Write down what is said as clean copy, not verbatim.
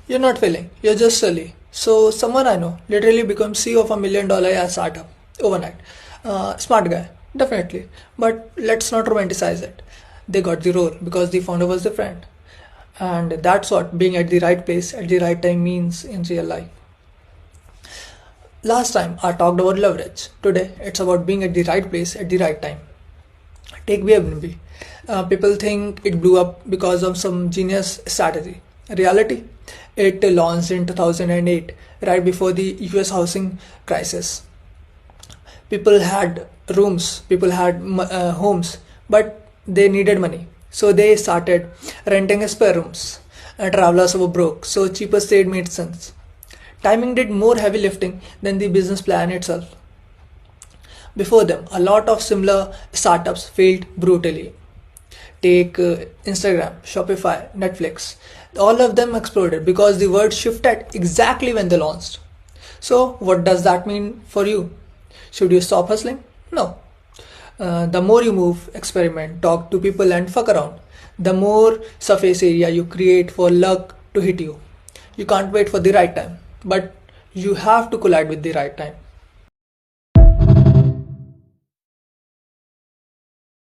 You're not failing, you're just silly. So, someone I know literally became CEO of $1 million AI startup overnight. Smart guy, definitely. But let's not romanticize it. They got the role because the founder was the friend. And that's what being at the right place at the right time means in real life. Last time I talked about leverage. Today it's about being at the right place at the right time. Take Airbnb. People think it blew up because of some genius strategy. Reality, it launched in 2008, right before the US housing crisis. People had rooms, people had homes, but they needed money. So they started renting spare rooms. Travelers were broke, so cheaper stay made sense. Timing did more heavy lifting than the business plan itself. Before them, a lot of similar startups failed brutally. Take Instagram, Shopify, Netflix. All of them exploded because the word shifted exactly when they launched. So, what does that mean for you? Should you stop hustling? No. The more you move, experiment, talk to people, and fuck around, the more surface area you create for luck to hit you. You can't wait for the right time, but you have to collide with the right time.